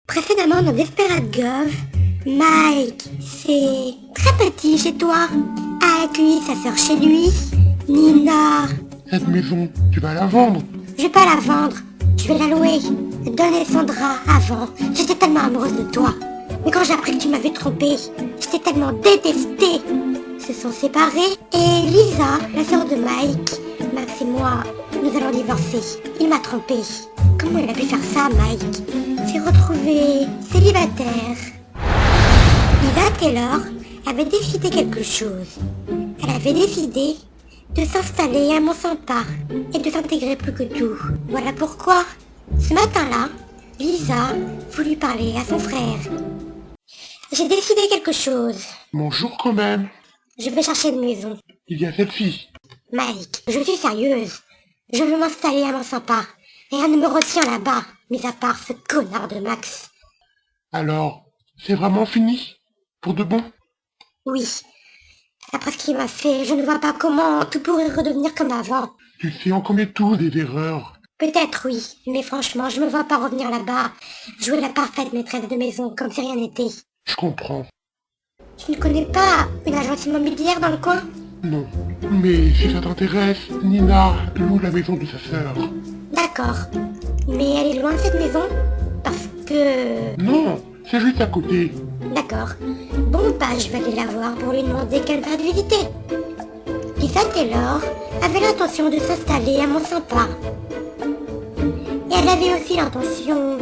Précédemment dans Desperate Gov, Mike, c'est très petit chez toi, a accueilli sa sœur chez lui, Nina. Cette maison, tu vas la vendre? Je vais pas la vendre, je vais la louer. Donner Sandra avant, j'étais tellement amoureuse de toi. Mais quand j'ai appris que tu m'avais trompée, j'étais tellement détestée. Ils se sont séparés et Lisa, la sœur de Mike, Max et moi, nous allons divorcer. Il m'a trompée. Comment il a pu faire ça, Mike? S'est retrouvé célibataire. Lisa Taylor avait décidé quelque chose. Elle avait décidé de s'installer à Mont-Saint-Pas et de s'intégrer plus que tout. Voilà pourquoi, ce matin-là, Lisa voulut parler à son frère. J'ai décidé quelque chose. Bonjour quand même. Je vais chercher une maison. Il y a cette fille. Mike, je suis sérieuse. Je veux m'installer à Mont-Saint-Pas. Rien ne me retient là-bas, mis à part ce connard de Max. Alors, c'est vraiment fini? Pour de bon? Oui. Après ce qu'il m'a fait, je ne vois pas comment tout pourrait redevenir comme avant. Tu sais, on commet tous des erreurs. Peut-être oui, mais franchement, je me vois pas revenir là-bas, jouer la parfaite maîtresse de maison comme si rien n'était. Je comprends. Tu ne connais pas une agence immobilière dans le coin? Non. Mais si ça t'intéresse, Nina loue la maison de sa sœur. D'accord. Mais elle est loin cette maison? Parce que... Non, c'est juste à côté. D'accord. Bon bah je vais aller la voir pour lui demander qu'elle va te visiter. Lisa Taylor avait l'intention de s'installer à Mont-Saint-Pas. Et elle avait aussi l'intention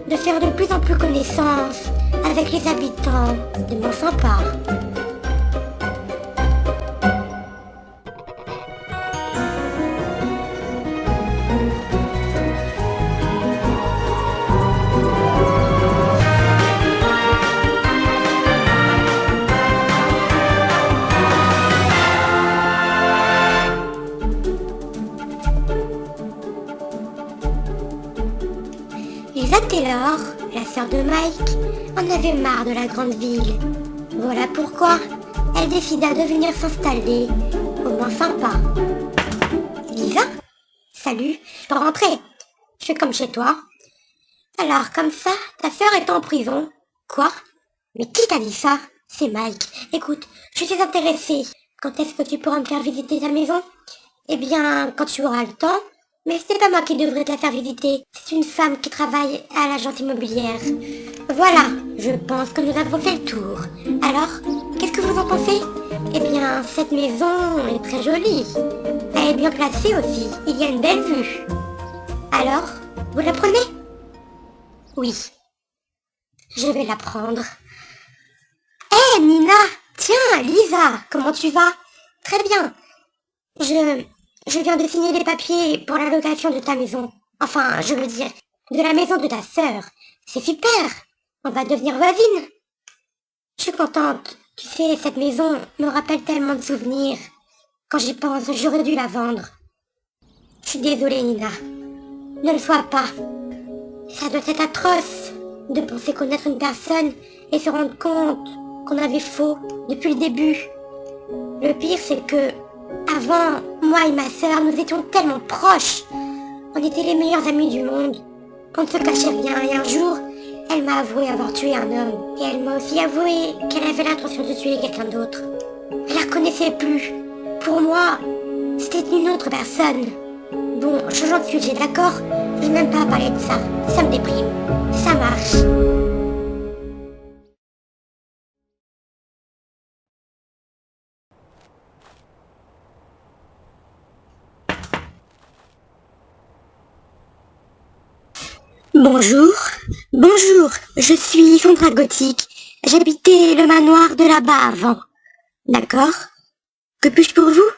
de faire de plus en plus connaissance avec les habitants de Mont-Saint-Pas. Lisa Taylor, la sœur de Mike, en avait marre de la grande ville. Voilà pourquoi elle décida de venir s'installer au Mont-Saint-Pas. Lisa? Salut, je peux rentrer? Je fais comme chez toi. Alors, comme ça, ta sœur est en prison. Quoi? Mais qui t'a dit ça? C'est Mike. Écoute, je suis intéressée. Quand est-ce que tu pourras me faire visiter ta maison? Eh bien, quand tu auras le temps. Mais c'est pas moi qui devrais te la faire visiter. C'est une femme qui travaille à l'agence immobilière. Voilà, je pense que nous avons fait le tour. Alors, qu'est-ce que vous en pensez? Eh bien, cette maison est très jolie. Elle est bien placée aussi. Il y a une belle vue. Alors, vous la prenez? Oui. Je vais la prendre. Hé, Nina! Tiens, Lisa, comment tu vas? Très bien. Je viens de signer les papiers pour la location de ta maison. Enfin, je veux dire, de la maison de ta sœur. C'est super. On va devenir voisines. Je suis contente. Tu sais, cette maison me rappelle tellement de souvenirs. Quand j'y pense, j'aurais dû la vendre. Je suis désolée, Nina. Ne le sois pas. Ça doit être atroce de penser connaître une personne et se rendre compte qu'on avait faux depuis le début. Le pire, c'est que avant, moi et ma sœur, nous étions tellement proches. On était les meilleurs amis du monde. On ne se cachait rien et un jour, elle m'a avoué avoir tué un homme. Et elle m'a aussi avoué qu'elle avait l'intention de tuer quelqu'un d'autre. Elle la reconnaissait plus. Pour moi, c'était une autre personne. Bon, changeons de sujet, d'accord? Je n'aime pas parler de ça. Ça me déprime. Ça marche. Bonjour, je suis Sandra Gothique. J'habitais le manoir de là-bas avant. D'accord? Que puis-je pour vous?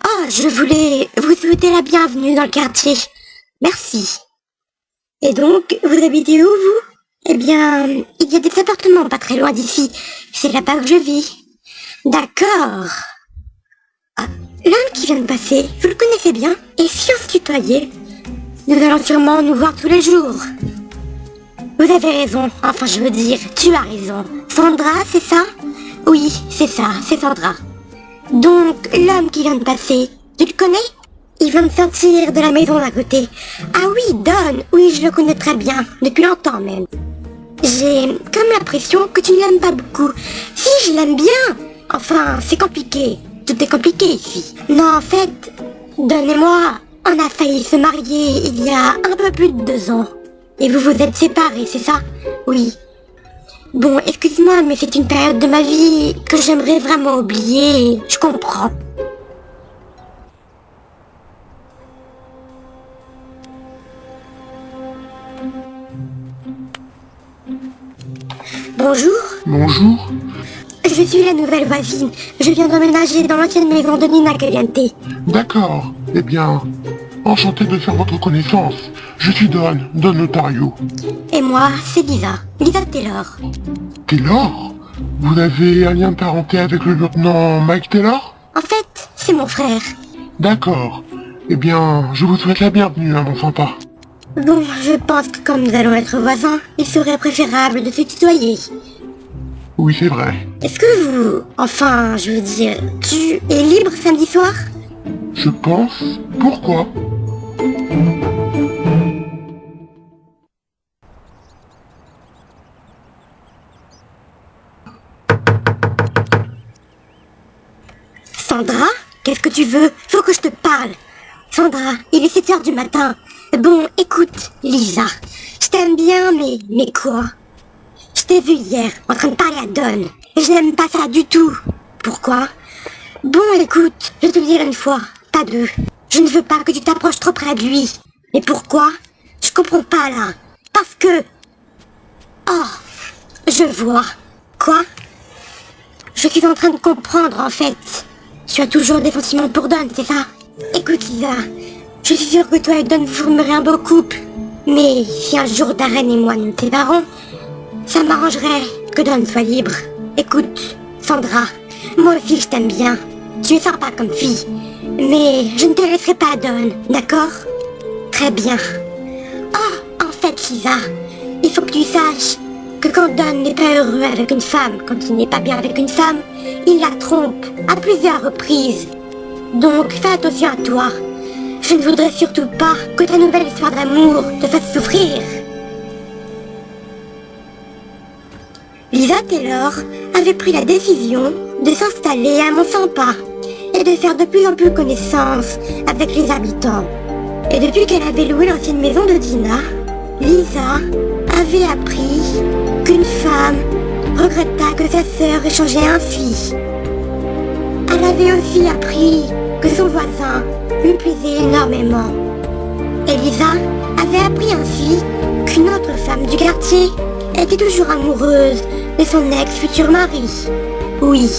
Oh, je voulais vous souhaiter la bienvenue dans le quartier. Merci. Et donc, vous habitez où, vous? Eh bien, il y a des appartements pas très loin d'ici. C'est là-bas que je vis. D'accord. Ah, l'homme qui vient de passer, vous le connaissez bien? Et si on se tutoyait? Nous allons sûrement nous voir tous les jours. Vous avez raison, enfin je veux dire, tu as raison. Sandra, c'est ça? Oui, c'est ça, c'est Sandra. Donc, l'homme qui vient de passer, tu le connais? Il vient de sortir de la maison d'à côté. Ah oui, Don, oui, je le connais très bien, depuis longtemps même. J'ai comme l'impression que tu l'aimes pas beaucoup. Si, je l'aime bien. Enfin, c'est compliqué. Tout est compliqué ici. Non, en fait, Don et moi, on a failli se marier il y a un peu plus de 2 ans. Et vous vous êtes séparés, c'est ça? Oui. Bon, excuse-moi, mais c'est une période de ma vie que j'aimerais vraiment oublier. Je comprends. Bonjour. Bonjour. Je suis la nouvelle voisine. Je viens d'emménager dans l'ancienne maison de Nina Caliente. D'accord. Eh bien, enchanté de faire votre connaissance. Je suis Don Otario. Et moi, c'est Lisa. Lisa Taylor. Taylor? Vous avez un lien de parenté avec le lieutenant Mike Taylor? En fait, c'est mon frère. D'accord. Eh bien, je vous souhaite la bienvenue, mon sympa. Bon, je pense que comme nous allons être voisins, il serait préférable de se tutoyer. Oui, c'est vrai. Est-ce que vous... Enfin, je veux dire, tu es libre samedi soir? Je pense. Pourquoi? Sandra? Qu'est-ce que tu veux? Faut que je te parle. Sandra, il est 7 heures du matin. Bon, écoute, Lisa, je t'aime bien, mais quoi? Je t'ai vu hier, en train de parler à Don. Et je n'aime pas ça du tout. Pourquoi? Bon, écoute, je te le dirai une fois, pas deux. Je ne veux pas que tu t'approches trop près de lui. Mais pourquoi? Je comprends pas, là. Parce que... Oh, je vois. Quoi? Je suis en train de comprendre, en fait. Tu as toujours des sentiments pour Don, c'est ça? Écoute, Lisa, je suis sûre que toi et Don vous formerez un beau couple. Mais si un jour Darren et moi nous nous séparons, ça m'arrangerait que Don soit libre. Écoute, Sandra, moi aussi je t'aime bien. Tu es sympa comme fille. Mais je ne te laisserai pas Don, d'accord? Très bien. Oh, en fait, Lisa, il faut que tu saches que quand Don n'est pas heureux avec une femme, quand il n'est pas bien avec une femme, il la trompe à plusieurs reprises. Donc fais attention à toi. Je ne voudrais surtout pas que ta nouvelle histoire d'amour te fasse souffrir. Lisa Taylor avait pris la décision de s'installer à Mont-Sympa et de faire de plus en plus connaissance avec les habitants. Et depuis qu'elle avait loué l'ancienne maison de Dina, Lisa avait appris qu'une femme regretta que sa sœur ait changé ainsi. Elle avait aussi appris que son voisin lui plaisait énormément. Elisa avait appris ainsi qu'une autre femme du quartier était toujours amoureuse de son ex-futur mari. Oui,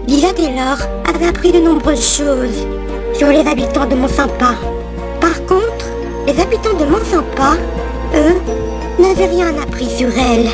Lisa Taylor avait appris de nombreuses choses sur les habitants de Mont-Sympa. Par contre, les habitants de Mont-Sympa, eux, n'avaient rien appris sur elle.